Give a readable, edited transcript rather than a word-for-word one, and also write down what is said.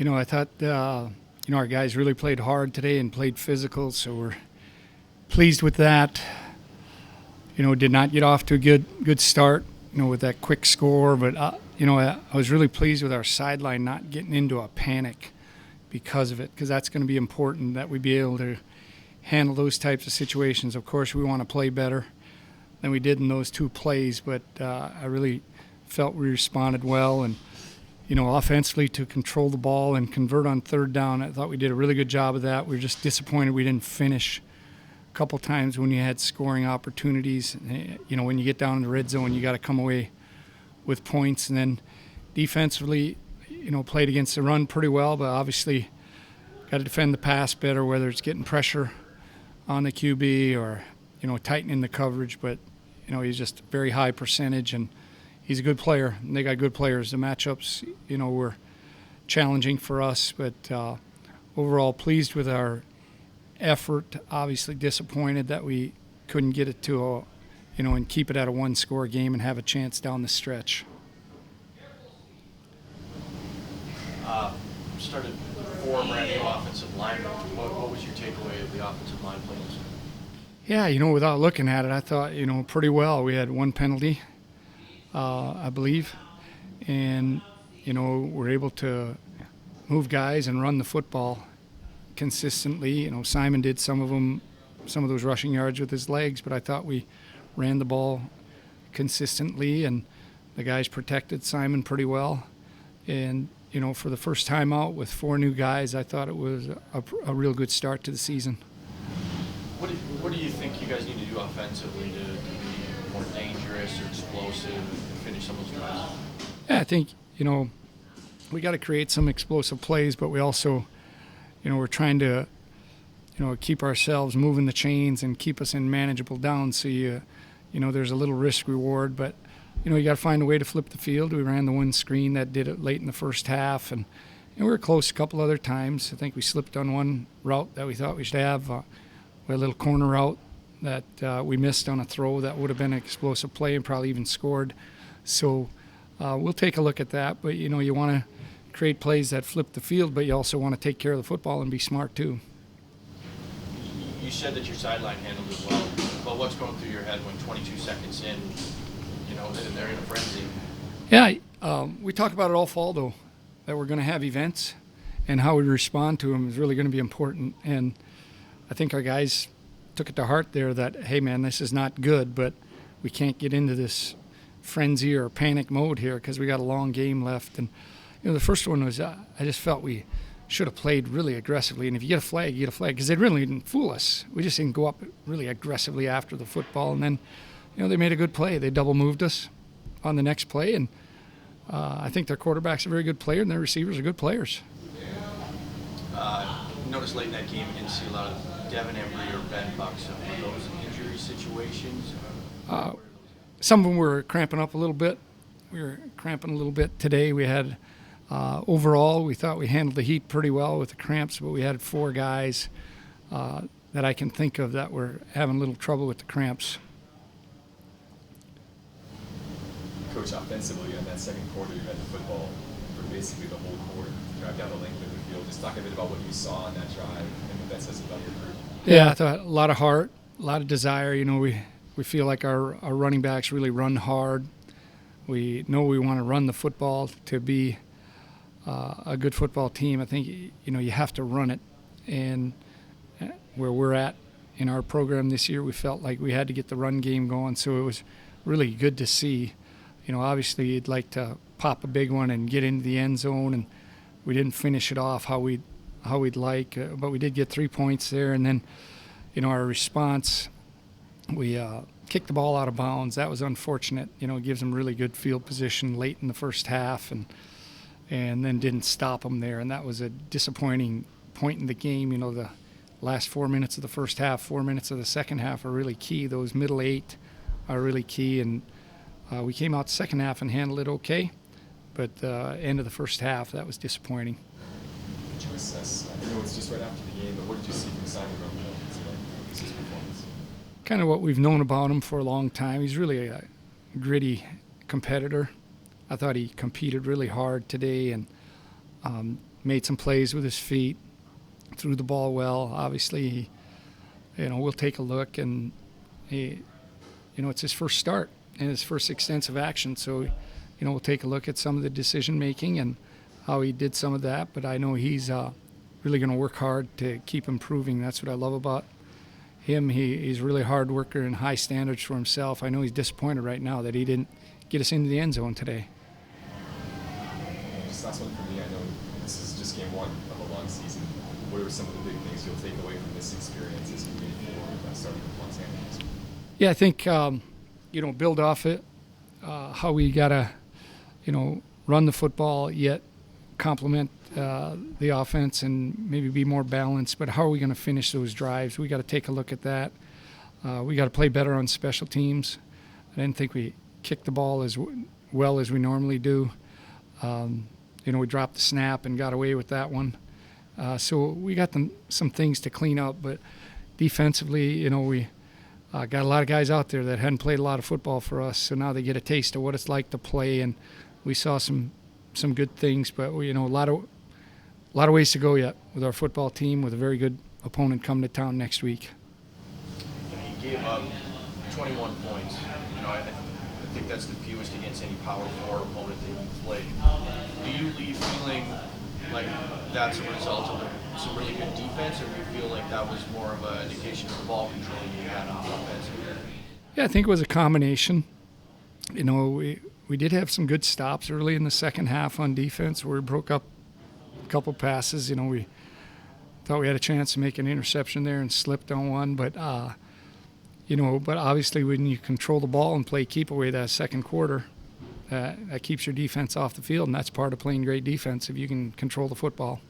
I thought, our guys really played hard today and played physical, so we're pleased with that. Did not get off to a good start, with that quick score, but, I was really pleased with our sideline not getting into a panic because of it, because that's going to be important that we be able to handle those types of situations. Of course, we want to play better than we did in those two plays, but I really felt we responded well. And, offensively to control the ball and convert on third down, I thought we did a really good job of that. We were just disappointed we didn't finish a couple times when you had scoring opportunities. When you get down in the red zone, you got to come away with points. And then defensively, played against the run pretty well, but obviously got to defend the pass better, whether it's getting pressure on the QB or, tightening the coverage. But, he's just very high percentage, and he's a good player, and they got good players. The matchups, were challenging for us, but overall pleased with our effort. Obviously disappointed that we couldn't get it to and keep it at a one-score game and have a chance down the stretch. Started 4 brand new offensive linemen. What was your takeaway of the offensive line plays? Yeah, without looking at it, I thought, pretty well. We had one penalty, I believe, and, we're able to move guys and run the football consistently. Simon did some of those rushing yards with his legs, but I thought we ran the ball consistently, and the guys protected Simon pretty well. And, for the first time out with 4 new guys, I thought it was a real good start to the season. What do you think you guys need to do offensively to be more dangerous or explosive and finish some of those drives? Yeah, I think, we got to create some explosive plays, but we also, we're trying to, keep ourselves moving the chains and keep us in manageable downs. So, there's a little risk reward, but, you got to find a way to flip the field. We ran the one screen that did it late in the first half, and we were close a couple other times. I think we slipped on one route that we thought we should have. We had a little corner route that we missed on a throw that would have been an explosive play and probably even scored. So we'll take a look at that. But, you want to create plays that flip the field, but you also want to take care of the football and be smart too. You said that your sideline handled it well, but what's going through your head when 22 seconds in, they're in a frenzy? Yeah, we talk about it all fall, though, that we're going to have events, and how we respond to them is really going to be important. And I think our guys took it to heart there that, hey, man, this is not good, but we can't get into this frenzy or panic mode here because we got a long game left. And, the first one was I just felt we should have played really aggressively. And if you get a flag, you get a flag, because they really didn't fool us. We just didn't go up really aggressively after the football. And then, they made a good play. They double moved us on the next play. And I think their quarterback's a very good player, and their receivers are good players. Noticed late in that game you didn't see a lot of Devin Embry or Ben Bucks. Were those injury situations? Some of them were cramping up a little bit. We were cramping a little bit today. We had, overall, we thought we handled the heat pretty well with the cramps, but we had 4 guys that I can think of that were having a little trouble with the cramps. Coach, offensively, in that second quarter, you had the football for basically the whole quarter, drive down the length of the field. Just talk a bit about what you saw on that drive and what that says about your group. Yeah, I thought a lot of heart, a lot of desire. We feel like our running backs really run hard. We know we want to run the football to be a good football team. I think, you have to run it. And where we're at in our program this year, we felt like we had to get the run game going. So it was really good to see. Obviously you'd like to pop a big one and get into the end zone, and we didn't finish it off how we'd like, but we did get 3 points there. And then, our response, we kicked the ball out of bounds. That was unfortunate. It gives them really good field position late in the first half, and then didn't stop them there. And that was a disappointing point in the game. The last 4 minutes of the first half, 4 minutes of the second half are really key. Those middle 8 are really key, and we came out the second half and handled it okay, but end of the first half, that was disappointing. Did you assess, I know it's just right after the game, but what did you see from Simon Romo, his performance? Kind of what we've known about him for a long time. He's really a gritty competitor. I thought he competed really hard today, and made some plays with his feet, threw the ball well. Obviously, we'll take a look, and it's his first start and his first extensive action. So, we'll take a look at some of the decision making and how he did some of that. But I know he's really going to work hard to keep improving. That's what I love about him. He's a really hard worker and high standards for himself. I know he's disappointed right now that he didn't get us into the end zone today. Just last one for me. I know this is just game one of a long season. What are some of the big things you'll take away from this experience as you move forward, starting with Montana? Yeah, I think build off it. How we gotta run the football yet complement the offense and maybe be more balanced. But how are we going to finish those drives? We got to take a look at that. We got to play better on special teams. I didn't think we kicked the ball as well as we normally do. We dropped the snap and got away with that one. So we got some things to clean up. But defensively, we got a lot of guys out there that hadn't played a lot of football for us. So now they get a taste of what it's like to play, and we saw some good things. But a lot of ways to go yet with our football team, with a very good opponent coming to town next week. You gave up 21 points. I think that's the fewest against any Power 4 opponent that you've played. Do you leave feeling like that's a result of some really good defense, or do you feel like that was more of an indication of the ball control you had on offense? Yeah, I think it was a combination. We did have some good stops early in the second half on defense where we broke up a couple passes. We thought we had a chance to make an interception there and slipped on one. But, but obviously when you control the ball and play keep away that second quarter, that keeps your defense off the field, and that's part of playing great defense if you can control the football.